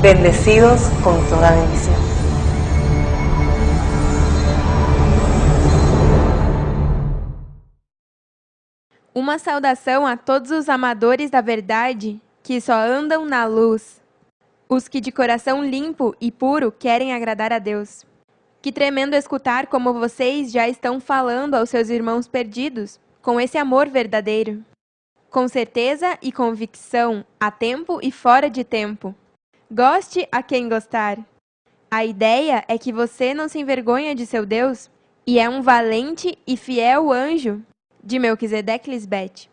bendecidos con toda bendición. Uma saudação a todos os amadores da verdade que só andam na luz, os que de coração limpo e puro querem agradar a Deus. Que tremendo escutar como vocês já estão falando aos seus irmãos perdidos, com esse amor verdadeiro. Com certeza e convicção, a tempo e fora de tempo. Goste a quem gostar. A ideia é que você não se envergonha de seu Deus e é um valente e fiel anjo de Melquisedeque Lisbete.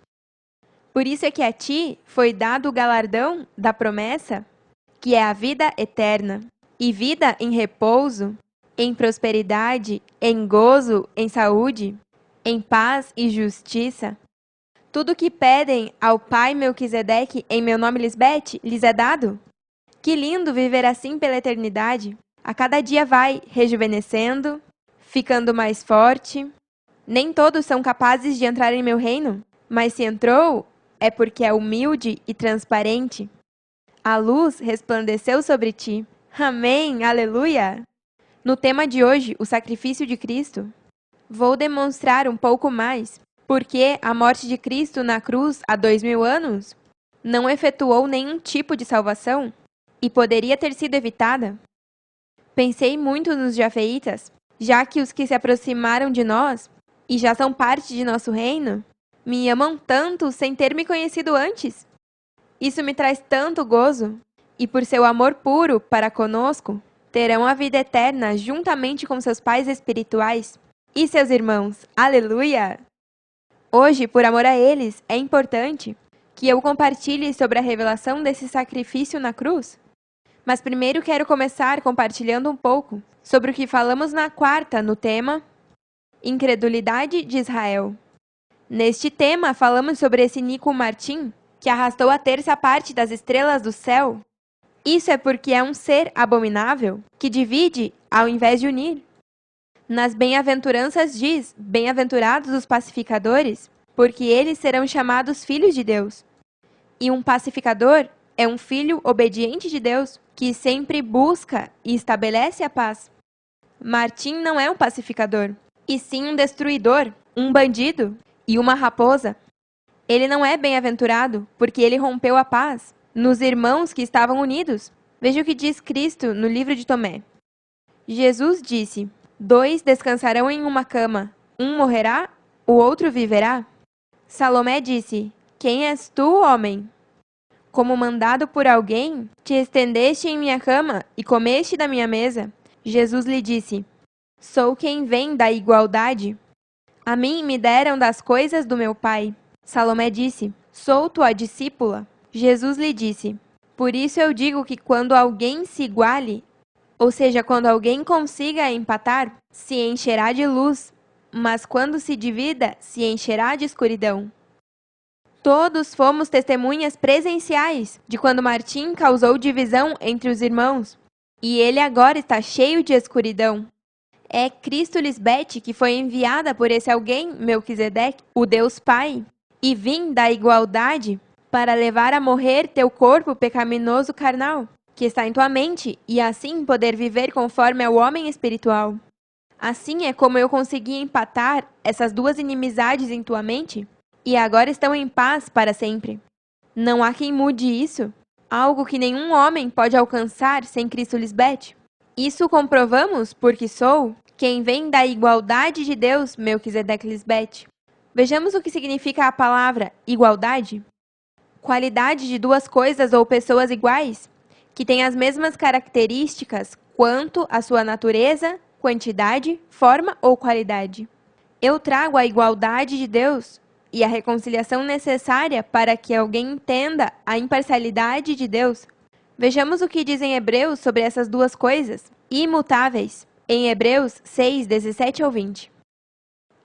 Por isso é que a ti foi dado o galardão da promessa, que é a vida eterna, e vida em repouso, em prosperidade, em gozo, em saúde, em paz e justiça. Tudo o que pedem ao Pai Melquisedeque em meu nome Lisbete, lhes é dado. Que lindo viver assim pela eternidade. A cada dia vai rejuvenescendo, ficando mais forte. Nem todos são capazes de entrar em meu reino, mas se entrou, é porque é humilde e transparente. A luz resplandeceu sobre ti. Amém, aleluia! No tema de hoje, o sacrifício de Cristo, vou demonstrar um pouco mais porque a morte de Cristo na cruz há 2000 anos não efetuou nenhum tipo de salvação e poderia ter sido evitada. Pensei muito nos jafeitas, já que os que se aproximaram de nós e já são parte de nosso reino, me amam tanto sem ter me conhecido antes. Isso me traz tanto gozo, e por seu amor puro para conosco, terão a vida eterna juntamente com seus pais espirituais e seus irmãos. Aleluia! Hoje, por amor a eles, é importante que eu compartilhe sobre a revelação desse sacrifício na cruz. Mas primeiro quero começar compartilhando um pouco sobre o que falamos na quarta no tema Incredulidade de Israel. Neste tema, falamos sobre esse Nico Martim, que arrastou a terça parte das estrelas do céu. Isso é porque é um ser abominável, que divide ao invés de unir. Nas bem-aventuranças diz, bem-aventurados os pacificadores, porque eles serão chamados filhos de Deus. E um pacificador é um filho obediente de Deus, que sempre busca e estabelece a paz. Martim não é um pacificador, e sim um destruidor, um bandido e uma raposa. Ele não é bem-aventurado, porque ele rompeu a paz nos irmãos que estavam unidos. Veja o que diz Cristo no livro de Tomé. Jesus disse: 2 descansarão em uma cama, um morrerá, o outro viverá. Salomé disse: quem és tu, homem? Como mandado por alguém, te estendeste em minha cama e comeste da minha mesa. Jesus lhe disse: sou quem vem da igualdade. A mim me deram das coisas do meu Pai. Salomé disse: sou tua discípula. Jesus lhe disse: por isso eu digo que quando alguém se iguale, ou seja, quando alguém consiga empatar, se encherá de luz, mas quando se divida, se encherá de escuridão. Todos fomos testemunhas presenciais de quando Martim causou divisão entre os irmãos, e ele agora está cheio de escuridão. É Cristo Lisbete que foi enviada por esse alguém, Melquisedeque, o Deus Pai, e vim da igualdade para levar a morrer teu corpo pecaminoso carnal, que está em tua mente, e assim poder viver conforme ao homem espiritual. Assim é como eu consegui empatar essas duas inimizades em tua mente, e agora estão em paz para sempre. Não há quem mude isso, algo que nenhum homem pode alcançar sem Cristo Lisbete. Isso comprovamos porque sou quem vem da igualdade de Deus, Melquisedeque Lisbete. Vejamos o que significa a palavra igualdade. Qualidade de duas coisas ou pessoas iguais, que têm as mesmas características quanto a sua natureza, quantidade, forma ou qualidade. Eu trago a igualdade de Deus e a reconciliação necessária para que alguém entenda a imparcialidade de Deus. Vejamos o que diz em Hebreus sobre essas duas coisas, imutáveis, em Hebreus 6, 17 ao 20.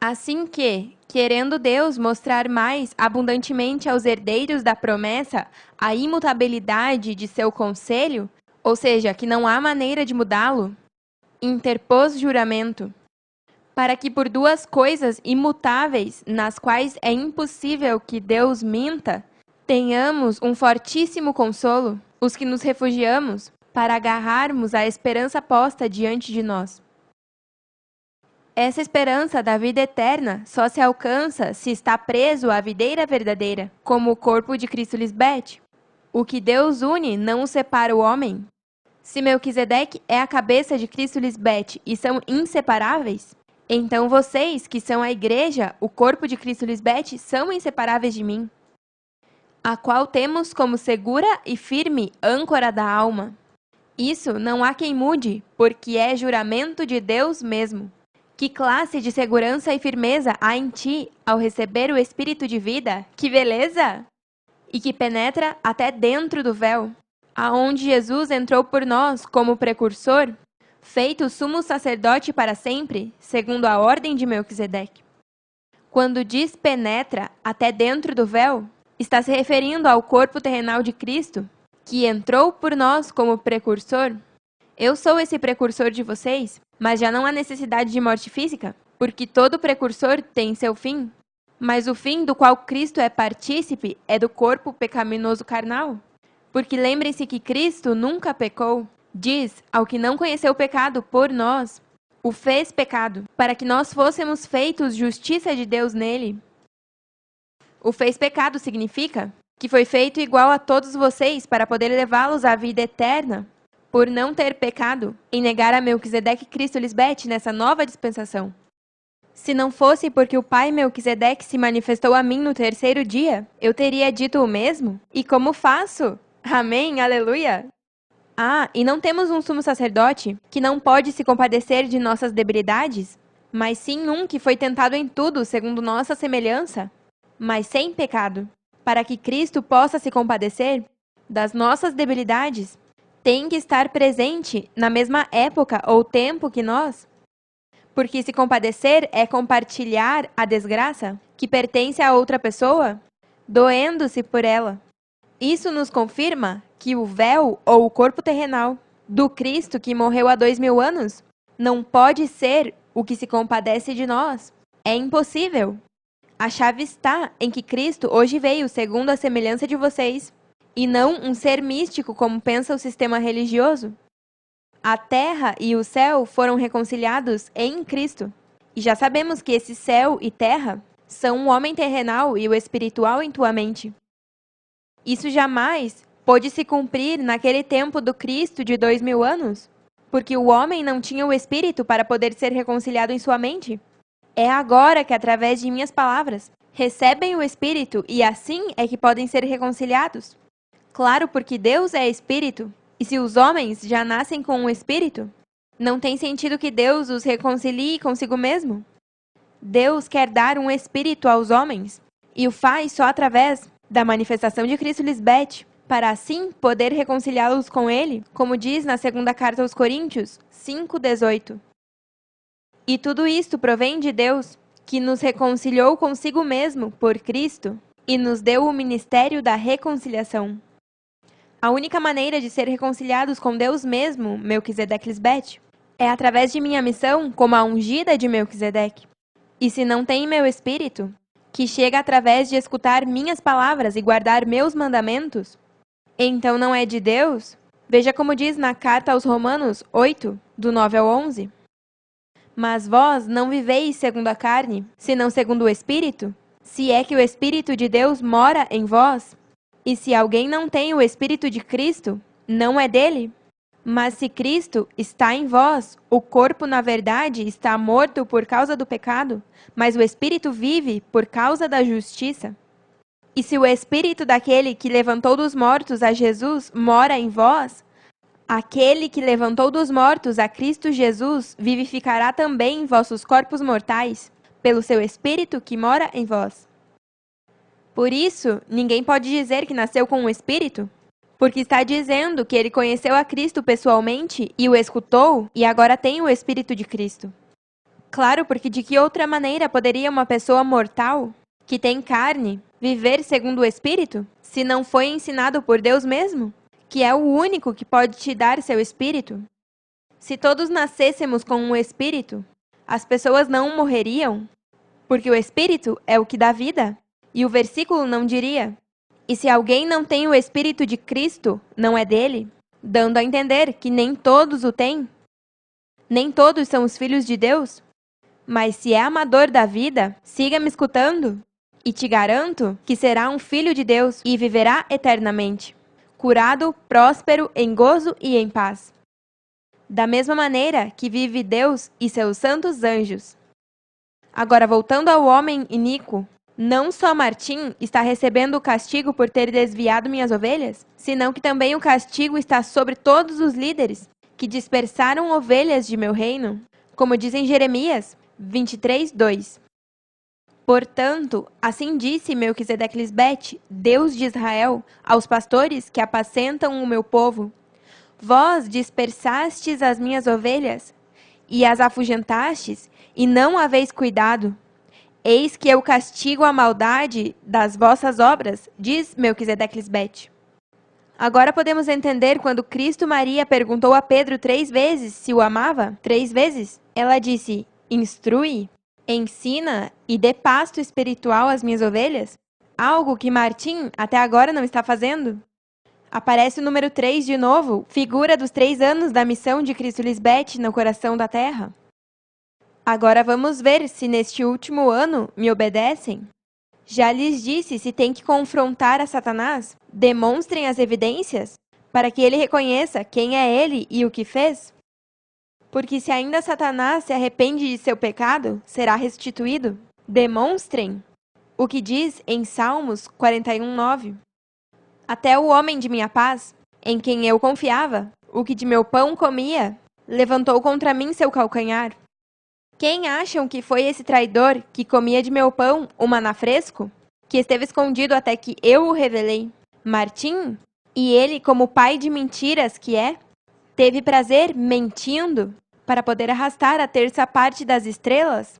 Assim que, querendo Deus mostrar mais abundantemente aos herdeiros da promessa a imutabilidade de seu conselho, ou seja, que não há maneira de mudá-lo, interpôs juramento, para que por duas coisas imutáveis, nas quais é impossível que Deus minta, tenhamos um fortíssimo consolo, os que nos refugiamos, para agarrarmos a esperança posta diante de nós. Essa esperança da vida eterna só se alcança se está preso à videira verdadeira, como o corpo de Cristo Lisbete. O que Deus une não o separa o homem. Se Melquisedeque é a cabeça de Cristo Lisbete e são inseparáveis, então vocês, que são a igreja, o corpo de Cristo Lisbete, são inseparáveis de mim, a qual temos como segura e firme âncora da alma. Isso não há quem mude, porque é juramento de Deus mesmo. Que classe de segurança e firmeza há em ti ao receber o Espírito de vida? Que beleza! E que penetra até dentro do véu, aonde Jesus entrou por nós como precursor, feito sumo sacerdote para sempre, segundo a ordem de Melquisedeque. Quando diz penetra até dentro do véu, está se referindo ao corpo terrenal de Cristo, que entrou por nós como precursor. Eu sou esse precursor de vocês, mas já não há necessidade de morte física, porque todo precursor tem seu fim. Mas o fim do qual Cristo é partícipe é do corpo pecaminoso carnal. Porque lembrem-se que Cristo nunca pecou. Diz ao que não conheceu o pecado por nós, o fez pecado, para que nós fôssemos feitos justiça de Deus nele. O fez pecado significa que foi feito igual a todos vocês para poder levá-los à vida eterna, por não ter pecado, em negar a Melquisedeque Cristo Lisbete nessa nova dispensação. Se não fosse porque o pai Melquisedeque se manifestou a mim no terceiro dia, eu teria dito o mesmo? E como faço? Amém, aleluia! Ah, e não temos um sumo sacerdote que não pode se compadecer de nossas debilidades, mas sim um que foi tentado em tudo segundo nossa semelhança, mas sem pecado. Para que Cristo possa se compadecer das nossas debilidades, tem que estar presente na mesma época ou tempo que nós. Porque se compadecer é compartilhar a desgraça que pertence a outra pessoa, doendo-se por ela. Isso nos confirma que o véu ou o corpo terrenal do Cristo que morreu há 2000 anos não pode ser o que se compadece de nós. É impossível. A chave está em que Cristo hoje veio segundo a semelhança de vocês, e não um ser místico como pensa o sistema religioso. A terra e o céu foram reconciliados em Cristo. E já sabemos que esse céu e terra são o homem terrenal e o espiritual em tua mente. Isso jamais pôde se cumprir naquele tempo do Cristo de 2000 anos, porque o homem não tinha o espírito para poder ser reconciliado em sua mente. É agora que, através de minhas palavras, recebem o espírito e assim é que podem ser reconciliados. Claro, porque Deus é espírito. E se os homens já nascem com um espírito, não tem sentido que Deus os reconcilie consigo mesmo. Deus quer dar um espírito aos homens, e o faz só através da manifestação de Cristo Lisbete, para assim poder reconciliá-los com Ele, como diz na segunda carta aos Coríntios 5:18. E tudo isto provém de Deus, que nos reconciliou consigo mesmo por Cristo, e nos deu o ministério da reconciliação. A única maneira de ser reconciliados com Deus mesmo, Melquisedeque Lisbete, é através de minha missão como a ungida de Melquisedeque. E se não tem meu espírito, que chega através de escutar minhas palavras e guardar meus mandamentos, então não é de Deus? Veja como diz na carta aos Romanos 8, do 9 ao 11. Mas vós não viveis segundo a carne, senão segundo o Espírito, se é que o Espírito de Deus mora em vós. E se alguém não tem o Espírito de Cristo, não é dele. Mas se Cristo está em vós, o corpo, na verdade, está morto por causa do pecado, mas o Espírito vive por causa da justiça. E se o Espírito daquele que levantou dos mortos a Jesus mora em vós, aquele que levantou dos mortos a Cristo Jesus vivificará também vossos corpos mortais, pelo seu Espírito que mora em vós. Por isso, ninguém pode dizer que nasceu com um Espírito, porque está dizendo que ele conheceu a Cristo pessoalmente e o escutou, e agora tem o Espírito de Cristo. Claro, porque de que outra maneira poderia uma pessoa mortal, que tem carne, viver segundo o Espírito, se não foi ensinado por Deus mesmo, que é o único que pode te dar seu Espírito? Se todos nascêssemos com um Espírito, as pessoas não morreriam, porque o Espírito é o que dá vida. E o versículo não diria: e se alguém não tem o Espírito de Cristo, não é dele? dando a entender que nem todos o têm. Nem todos são os filhos de Deus. Mas se é amador da vida, siga me escutando. E te garanto que será um filho de Deus e viverá eternamente, curado, próspero, em gozo e em paz. Da mesma maneira que vive Deus e seus santos anjos. Agora, voltando ao homem iníquo, não só Martim está recebendo o castigo por ter desviado minhas ovelhas, senão que também o castigo está sobre todos os líderes que dispersaram ovelhas de meu reino, como diz em Jeremias 23:2. Portanto, assim disse Melquisedeque-Lisbete, Deus de Israel, aos pastores que apacentam o meu povo: Vós dispersastes as minhas ovelhas, e as afugentastes, e não haveis cuidado. Eis que eu castigo a maldade das vossas obras, diz Melquisedeque-Lisbete. Agora podemos entender quando Cristo Maria perguntou a Pedro 3 vezes se o amava. 3 vezes. Ela disse: instrui, ensina e dê pasto espiritual às minhas ovelhas, algo que Martim até agora não está fazendo. Aparece o número 3 de novo, figura dos 3 anos da missão de Cristo Lisbete no coração da terra. Agora vamos ver se neste último ano me obedecem. Já lhes disse se tem que confrontar a Satanás, demonstrem as evidências, para que ele reconheça quem é ele e o que fez. Porque se ainda Satanás se arrepende de seu pecado, será restituído. Demonstrem o que diz em Salmos 41:9. Até o homem de minha paz, em quem eu confiava, o que de meu pão comia, levantou contra mim seu calcanhar. Quem acham que foi esse traidor que comia de meu pão o maná fresco, que esteve escondido até que eu o revelei? Martim? E ele, como pai de mentiras que é, teve prazer mentindo para poder arrastar a terça parte das estrelas?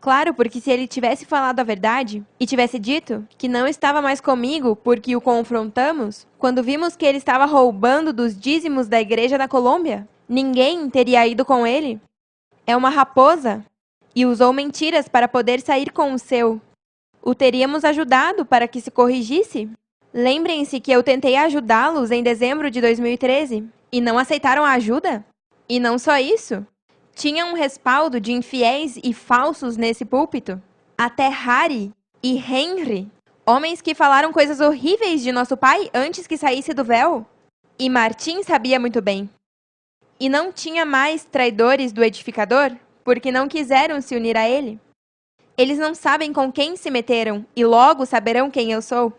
Claro, porque se ele tivesse falado a verdade e tivesse dito que não estava mais comigo porque o confrontamos, quando vimos que ele estava roubando dos dízimos da igreja da Colômbia, ninguém teria ido com ele. É uma raposa e usou mentiras para poder sair com o seu. O teríamos ajudado para que se corrigisse? Lembrem-se que eu tentei ajudá-los em dezembro de 2013 e não aceitaram a ajuda? E não só isso. Tinha um respaldo de infiéis e falsos nesse púlpito. Até Harry e Henry, homens que falaram coisas horríveis de nosso pai antes que saísse do véu. E Martim sabia muito bem. E não tinha mais traidores do edificador, porque não quiseram se unir a ele. Eles não sabem com quem se meteram, e logo saberão quem eu sou.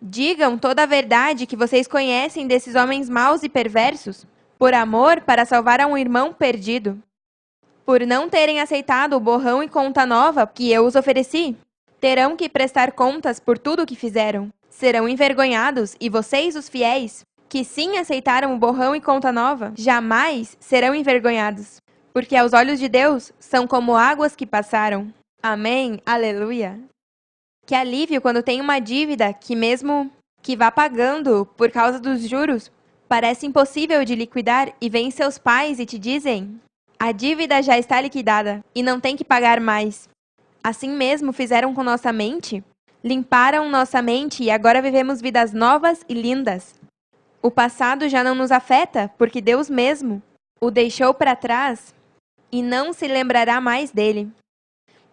Digam toda a verdade que vocês conhecem desses homens maus e perversos, por amor para salvar a um irmão perdido. Por não terem aceitado o borrão e conta nova que eu os ofereci, terão que prestar contas por tudo o que fizeram. Serão envergonhados, e vocês, os fiéis, que sim aceitaram o borrão e conta nova, jamais serão envergonhados, porque aos olhos de Deus são como águas que passaram. Amém, aleluia. Que alívio quando tem uma dívida que mesmo que vá pagando por causa dos juros, parece impossível de liquidar e vêm seus pais e te dizem: a dívida já está liquidada e não tem que pagar mais. Assim mesmo fizeram com nossa mente, limparam nossa mente e agora vivemos vidas novas e lindas. O passado já não nos afeta, porque Deus mesmo o deixou para trás e não se lembrará mais dele.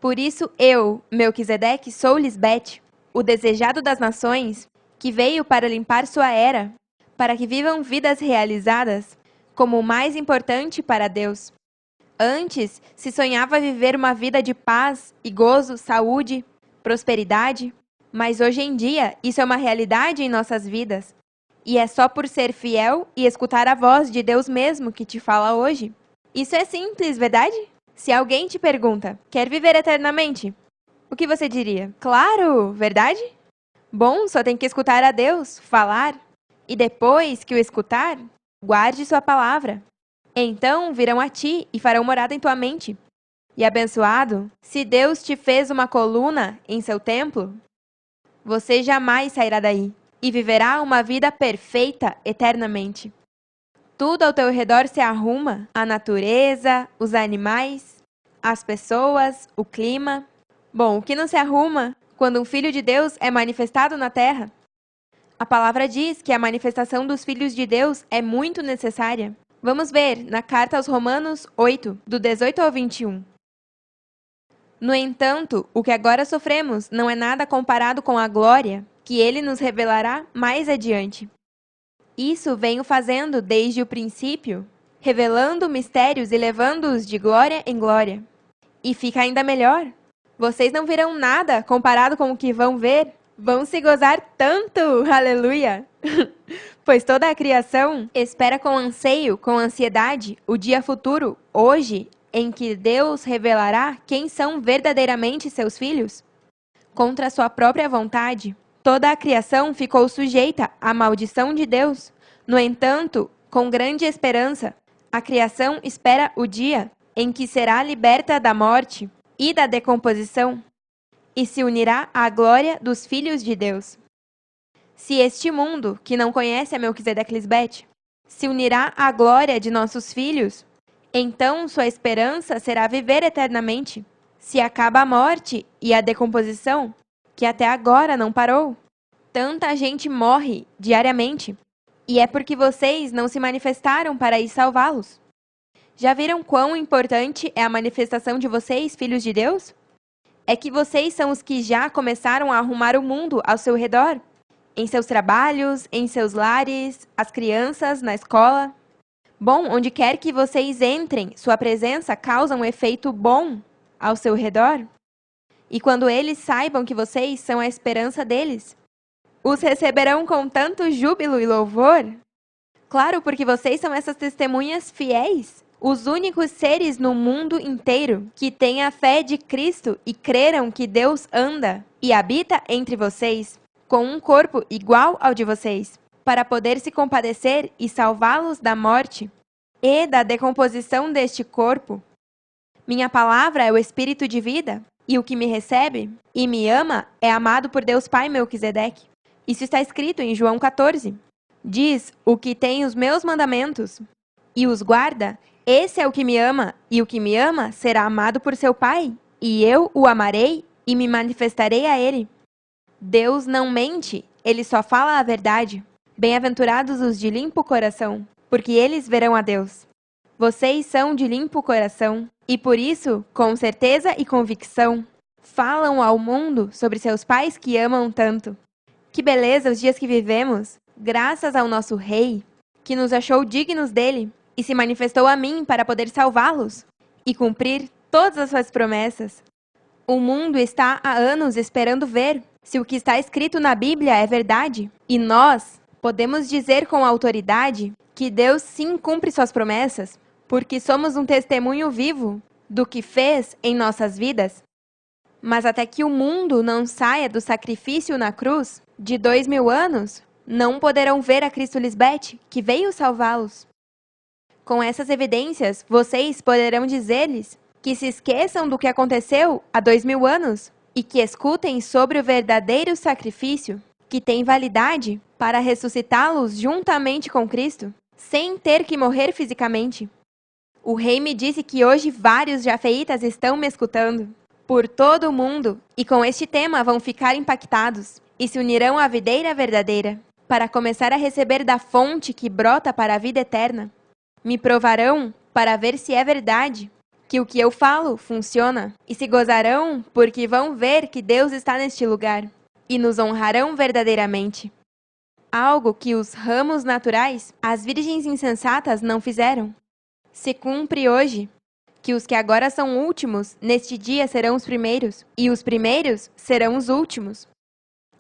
Por isso eu, Melquisedeque, sou Lisbete, o desejado das nações, que veio para limpar sua era, para que vivam vidas realizadas, como o mais importante para Deus. Antes, se sonhava viver uma vida de paz e gozo, saúde, prosperidade, mas hoje em dia isso é uma realidade em nossas vidas. E é só por ser fiel e escutar a voz de Deus mesmo que te fala hoje. Isso é simples, verdade? Se alguém te pergunta, quer viver eternamente? O que você diria? Claro, verdade? Bom, só tem que escutar a Deus, falar. E depois que o escutar, guarde sua palavra. Então virão a ti e farão morada em tua mente. E abençoado, se Deus te fez uma coluna em seu templo, você jamais sairá daí e viverá uma vida perfeita eternamente. Tudo ao teu redor se arruma, a natureza, os animais, as pessoas, o clima. Bom, o que não se arruma quando um filho de Deus é manifestado na terra? A palavra diz que a manifestação dos filhos de Deus é muito necessária. Vamos ver na carta aos Romanos 8, do 18 ao 21. No entanto, o que agora sofremos não é nada comparado com a glória que ele nos revelará mais adiante. Isso venho fazendo desde o princípio, revelando mistérios e levando-os de glória em glória. E fica ainda melhor. Vocês não verão nada comparado com o que vão ver. Vão se gozar tanto! Aleluia! Pois toda a criação espera com anseio, com ansiedade, o dia futuro, hoje, em que Deus revelará quem são verdadeiramente seus filhos. Contra sua própria vontade, toda a criação ficou sujeita à maldição de Deus. No entanto, com grande esperança, a criação espera o dia em que será liberta da morte e da decomposição e se unirá à glória dos filhos de Deus. Se este mundo, que não conhece a Melquisedeque Lisbete, se unirá à glória de nossos filhos, então sua esperança será viver eternamente. Se acaba a morte e a decomposição, que até agora não parou, tanta gente morre diariamente, e é porque vocês não se manifestaram para ir salvá-los. Já viram quão importante é a manifestação de vocês, filhos de Deus? É que vocês são os que já começaram a arrumar o mundo ao seu redor, em seus trabalhos, em seus lares, as crianças, na escola. Bom, onde quer que vocês entrem, sua presença causa um efeito bom ao seu redor. E quando eles saibam que vocês são a esperança deles, os receberão com tanto júbilo e louvor. Claro, porque vocês são essas testemunhas fiéis, os únicos seres no mundo inteiro que têm a fé de Cristo e creram que Deus anda e habita entre vocês, com um corpo igual ao de vocês, para poder se compadecer e salvá-los da morte e da decomposição deste corpo. Minha palavra é o Espírito de vida, e o que me recebe e me ama é amado por Deus Pai Melquisedeque. Isso está escrito em João 14. Diz: o que tem os meus mandamentos e os guarda, esse é o que me ama, e o que me ama será amado por seu Pai, e eu o amarei e me manifestarei a ele. Deus não mente, ele só fala a verdade. Bem-aventurados os de limpo coração, porque eles verão a Deus. Vocês são de limpo coração, e por isso, com certeza e convicção, falam ao mundo sobre seus pais que amam tanto. Que beleza os dias que vivemos, graças ao nosso Rei, que nos achou dignos dele, e se manifestou a mim para poder salvá-los e cumprir todas as suas promessas. O mundo está há anos esperando ver se o que está escrito na Bíblia é verdade. E nós podemos dizer com autoridade que Deus sim cumpre suas promessas, porque somos um testemunho vivo do que fez em nossas vidas. Mas até que o mundo não saia do sacrifício na cruz de 2000 anos, não poderão ver a Cristo Lisbete, que veio salvá-los. Com essas evidências, vocês poderão dizer-lhes que se esqueçam do que aconteceu há 2000 anos e que escutem sobre o verdadeiro sacrifício que tem validade para ressuscitá-los juntamente com Cristo, sem ter que morrer fisicamente. O Rei me disse que hoje vários jafeitas estão me escutando por todo o mundo e com este tema vão ficar impactados e se unirão à videira verdadeira para começar a receber da fonte que brota para a vida eterna. Me provarão para ver se é verdade que o que eu falo funciona e se gozarão porque vão ver que Deus está neste lugar e nos honrarão verdadeiramente. Algo que os ramos naturais, as virgens insensatas, não fizeram. Se cumpre hoje que os que agora são últimos, neste dia serão os primeiros, e os primeiros serão os últimos.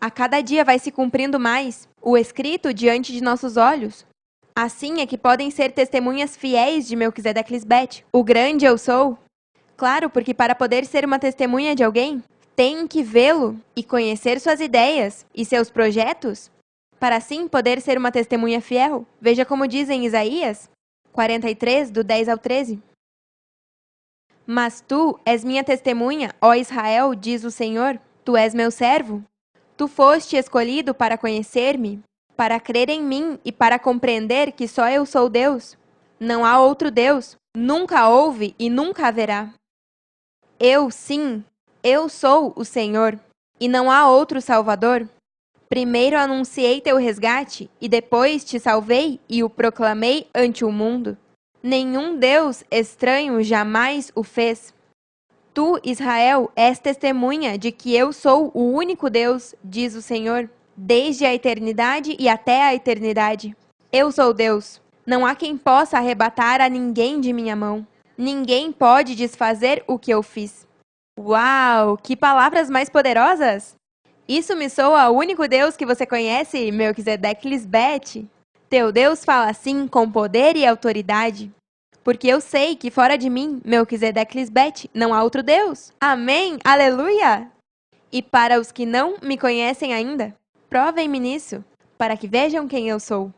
A cada dia vai se cumprindo mais o escrito diante de nossos olhos. Assim é que podem ser testemunhas fiéis de Melquisedeque Lisbete, o grande eu sou. Claro, porque para poder ser uma testemunha de alguém, tem que vê-lo e conhecer suas ideias e seus projetos, para assim poder ser uma testemunha fiel. Veja como diz em Isaías 43, do 10 ao 13. Mas tu és minha testemunha, ó Israel, diz o Senhor, tu és meu servo. Tu foste escolhido para conhecer-me, para crer em mim e para compreender que só eu sou Deus. Não há outro Deus, nunca houve e nunca haverá. Eu, sim, eu sou o Senhor, e não há outro Salvador. Primeiro anunciei teu resgate, e depois te salvei e o proclamei ante o mundo. Nenhum Deus estranho jamais o fez. Tu, Israel, és testemunha de que eu sou o único Deus, diz o Senhor, desde a eternidade e até a eternidade. Eu sou Deus. Não há quem possa arrebatar a ninguém de minha mão. Ninguém pode desfazer o que eu fiz. Uau, que palavras mais poderosas! Isso me soa ao único Deus que você conhece, Melquisedeque Lisbete. Teu Deus fala assim com poder e autoridade. Porque eu sei que fora de mim, Melquisedeque Lisbete, não há outro Deus. Amém? Aleluia! E para os que não me conhecem ainda, provem-me nisso, para que vejam quem eu sou.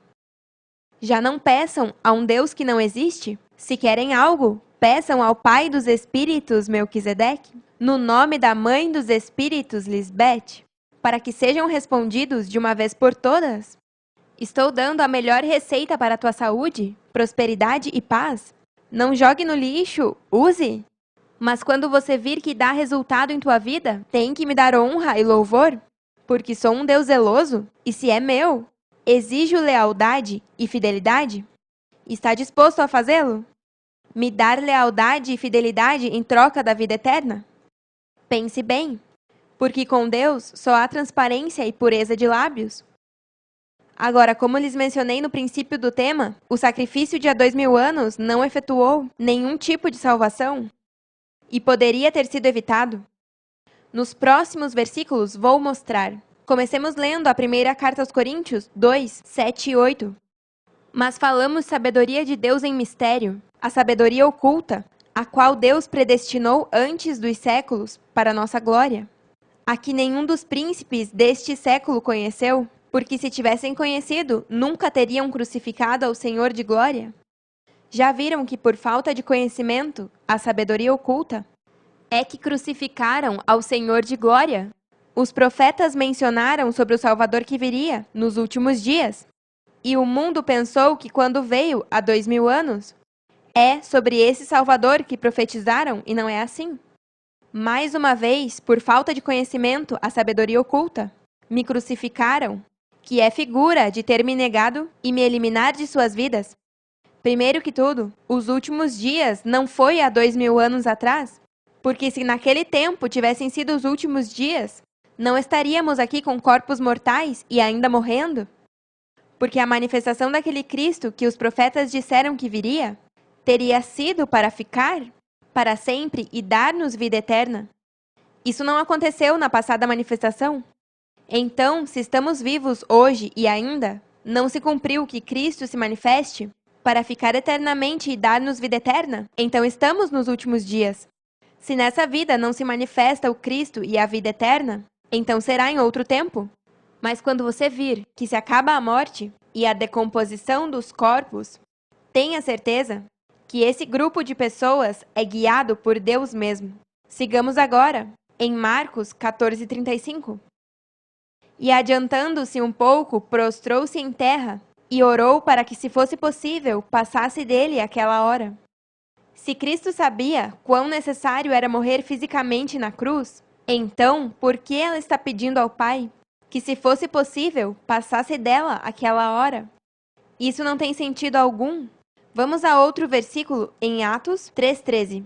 Já não peçam a um Deus que não existe? Se querem algo, peçam ao Pai dos Espíritos, Melquisedeque, no nome da Mãe dos Espíritos, Lisbete, para que sejam respondidos de uma vez por todas. Estou dando a melhor receita para a tua saúde, prosperidade e paz. Não jogue no lixo, use. Mas quando você vir que dá resultado em tua vida, tem que me dar honra e louvor, porque sou um Deus zeloso, e se é meu, exijo lealdade e fidelidade. Está disposto a fazê-lo? Me dar lealdade e fidelidade em troca da vida eterna? Pense bem, porque com Deus só há transparência e pureza de lábios. Agora, como lhes mencionei no princípio do tema, o sacrifício de há 2000 anos não efetuou nenhum tipo de salvação e poderia ter sido evitado. Nos próximos versículos vou mostrar. Comecemos lendo a primeira carta aos Coríntios 2, 7 e 8. Mas falamos sabedoria de Deus em mistério, a sabedoria oculta, a qual Deus predestinou antes dos séculos para nossa glória, a que nenhum dos príncipes deste século conheceu, porque se tivessem conhecido, nunca teriam crucificado ao Senhor de glória. Já viram que por falta de conhecimento, a sabedoria oculta, é que crucificaram ao Senhor de glória? Os profetas mencionaram sobre o Salvador que viria nos últimos dias. E o mundo pensou que quando veio há 2000 anos, é sobre esse Salvador que profetizaram e não é assim. Mais uma vez, por falta de conhecimento, a sabedoria oculta, me crucificaram, que é figura de ter me negado e me eliminar de suas vidas. Primeiro que tudo, os últimos dias não foi há 2000 anos atrás, porque se naquele tempo tivessem sido os últimos dias, não estaríamos aqui com corpos mortais e ainda morrendo. Porque a manifestação daquele Cristo que os profetas disseram que viria, teria sido para ficar, para sempre e dar-nos vida eterna. Isso não aconteceu na passada manifestação. Então, se estamos vivos hoje e ainda, não se cumpriu que Cristo se manifeste para ficar eternamente e dar-nos vida eterna? Então estamos nos últimos dias. Se nessa vida não se manifesta o Cristo e a vida eterna, então será em outro tempo. Mas quando você vir que se acaba a morte e a decomposição dos corpos, tenha certeza que esse grupo de pessoas é guiado por Deus mesmo. Sigamos agora em Marcos 14:35. E adiantando-se um pouco, prostrou-se em terra e orou para que, se fosse possível, passasse dele aquela hora. Se Cristo sabia quão necessário era morrer fisicamente na cruz, então, por que ela está pedindo ao Pai que, se fosse possível, passasse dela aquela hora? Isso não tem sentido algum. Vamos a outro versículo em Atos 3:13.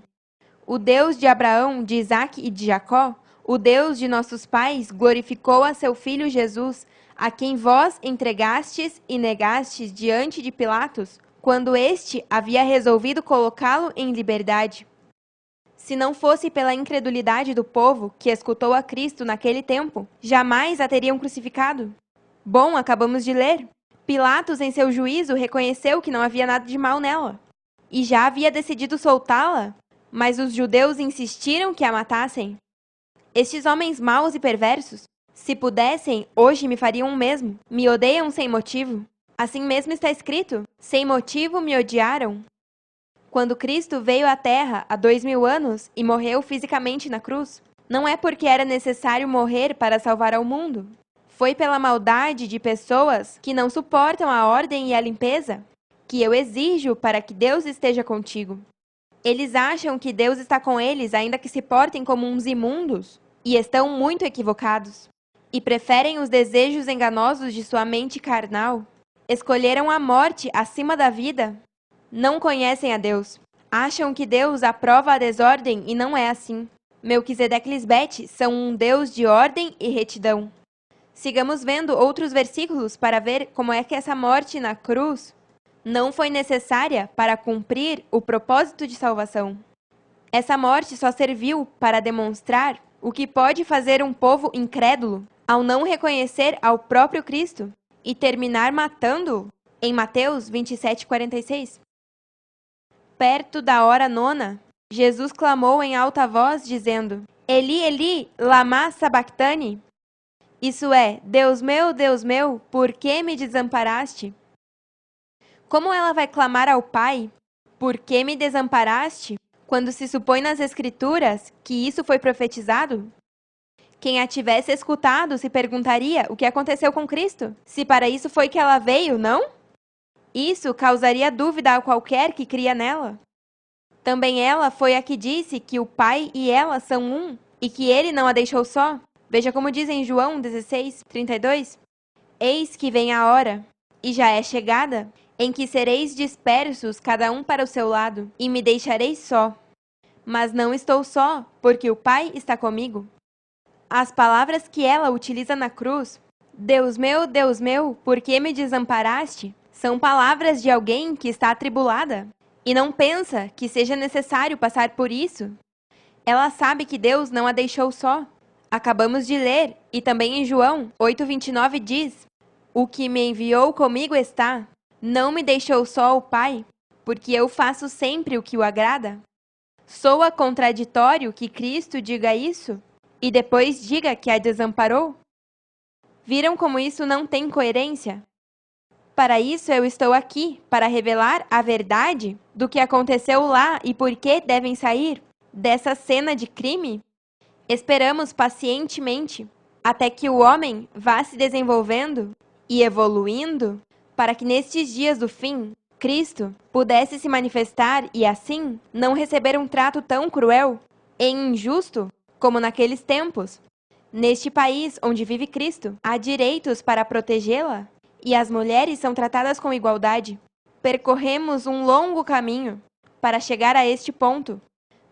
O Deus de Abraão, de Isaque e de Jacó, o Deus de nossos pais, glorificou a seu Filho Jesus, a quem vós entregastes e negastes diante de Pilatos, quando este havia resolvido colocá-lo em liberdade. Se não fosse pela incredulidade do povo que escutou a Cristo naquele tempo, jamais a teriam crucificado. Bom, acabamos de ler. Pilatos, em seu juízo, reconheceu que não havia nada de mal nela, e já havia decidido soltá-la, mas os judeus insistiram que a matassem. Estes homens maus e perversos, se pudessem, hoje me fariam o mesmo. Me odeiam sem motivo. Assim mesmo está escrito: sem motivo me odiaram. Quando Cristo veio à Terra há 2000 anos e morreu fisicamente na cruz, não é porque era necessário morrer para salvar ao mundo. Foi pela maldade de pessoas que não suportam a ordem e a limpeza que eu exijo para que Deus esteja contigo. Eles acham que Deus está com eles, ainda que se portem como uns imundos, e estão muito equivocados. e preferem os desejos enganosos de sua mente carnal, escolheram a morte acima da vida, não conhecem a Deus. Acham que Deus aprova a desordem e não é assim. Melquisedeque e Lisbete são um Deus de ordem e retidão. Sigamos vendo outros versículos para ver como é que essa morte na cruz não foi necessária para cumprir o propósito de salvação. Essa morte só serviu para demonstrar o que pode fazer um povo incrédulo ao não reconhecer ao próprio Cristo e terminar matando-o, em Mateus 27:46. Perto da hora nona, Jesus clamou em alta voz, dizendo: Eli, Eli, lama sabachthani? Isso é, Deus meu, por que me desamparaste? Como ela vai clamar ao Pai, por que me desamparaste, quando se supõe nas Escrituras que isso foi profetizado? Quem a tivesse escutado se perguntaria o que aconteceu com Cristo, se para isso foi que ela veio, não? Isso causaria dúvida a qualquer que cria nela. Também ela foi a que disse que o Pai e ela são um, e que ele não a deixou só. Veja como diz em João 16:32. Eis que vem a hora, e já é chegada, em que sereis dispersos cada um para o seu lado, e me deixareis só. Mas não estou só, porque o Pai está comigo. As palavras que ela utiliza na cruz, Deus meu, por que me desamparaste? São palavras de alguém que está atribulada e não pensa que seja necessário passar por isso. Ela sabe que Deus não a deixou só. Acabamos de ler, e também em João 8:29 diz: O que me enviou comigo está, não me deixou só o Pai, porque eu faço sempre o que o agrada. Soa contraditório que Cristo diga isso e depois diga que a desamparou? Viram como isso não tem coerência? Para isso eu estou aqui, para revelar a verdade do que aconteceu lá e por que devem sair dessa cena de crime. Esperamos pacientemente até que o homem vá se desenvolvendo e evoluindo para que nestes dias do fim, Cristo pudesse se manifestar e assim não receber um trato tão cruel e injusto como naqueles tempos. Neste país onde vive Cristo, há direitos para protegê-la e as mulheres são tratadas com igualdade. Percorremos um longo caminho para chegar a este ponto,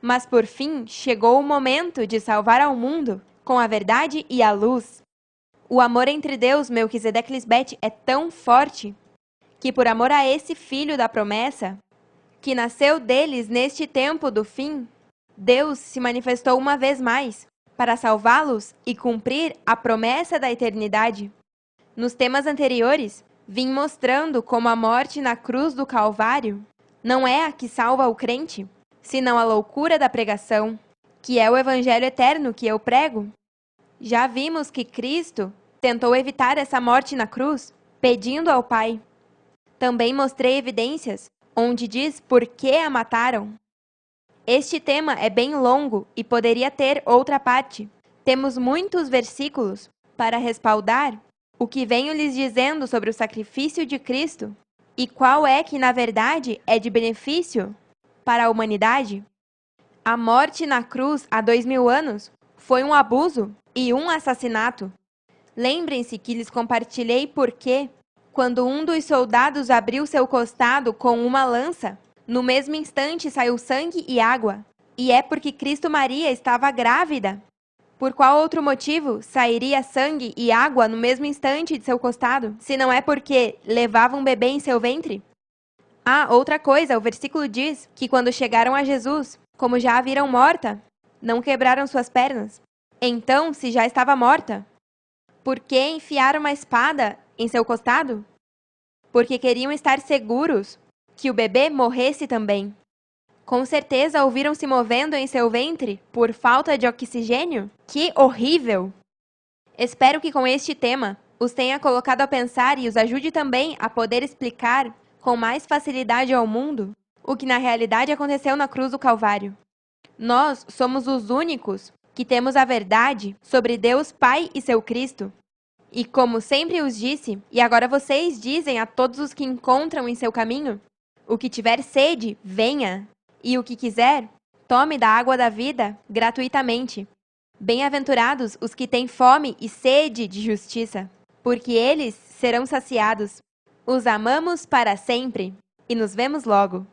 mas por fim chegou o momento de salvar ao mundo com a verdade e a luz. O amor entre Deus, Melquisedeque e Lisbete é tão forte que por amor a esse filho da promessa, que nasceu deles neste tempo do fim, Deus se manifestou uma vez mais para salvá-los e cumprir a promessa da eternidade. Nos temas anteriores, vim mostrando como a morte na cruz do Calvário não é a que salva o crente, senão a loucura da pregação, que é o evangelho eterno que eu prego. Já vimos que Cristo tentou evitar essa morte na cruz, pedindo ao Pai. Também mostrei evidências onde diz por que a mataram. Este tema é bem longo e poderia ter outra parte. Temos muitos versículos para respaldar o que venho lhes dizendo sobre o sacrifício de Cristo e qual é que, na verdade, é de benefício para a humanidade. A morte na cruz há 2000 anos foi um abuso e um assassinato. Lembrem-se que lhes compartilhei por que, quando um dos soldados abriu seu costado com uma lança, no mesmo instante saiu sangue e água. E é porque Cristo Maria estava grávida. Por qual outro motivo sairia sangue e água no mesmo instante de seu costado, se não é porque levava um bebê em seu ventre? Ah, outra coisa, o versículo diz que quando chegaram a Jesus, como já a viram morta, não quebraram suas pernas. Então, se já estava morta, por que enfiaram uma espada em seu costado? Porque queriam estar seguros que o bebê morresse também. Com certeza ouviram se movendo em seu ventre por falta de oxigênio? Que horrível! Espero que com este tema os tenha colocado a pensar e os ajude também a poder explicar com mais facilidade ao mundo o que na realidade aconteceu na cruz do Calvário. Nós somos os únicos que temos a verdade sobre Deus Pai e seu Cristo. E como sempre os disse, e agora vocês dizem a todos os que encontram em seu caminho, o que tiver sede, venha, e o que quiser, tome da água da vida gratuitamente. Bem-aventurados os que têm fome e sede de justiça, porque eles serão saciados. Os amamos para sempre e nos vemos logo.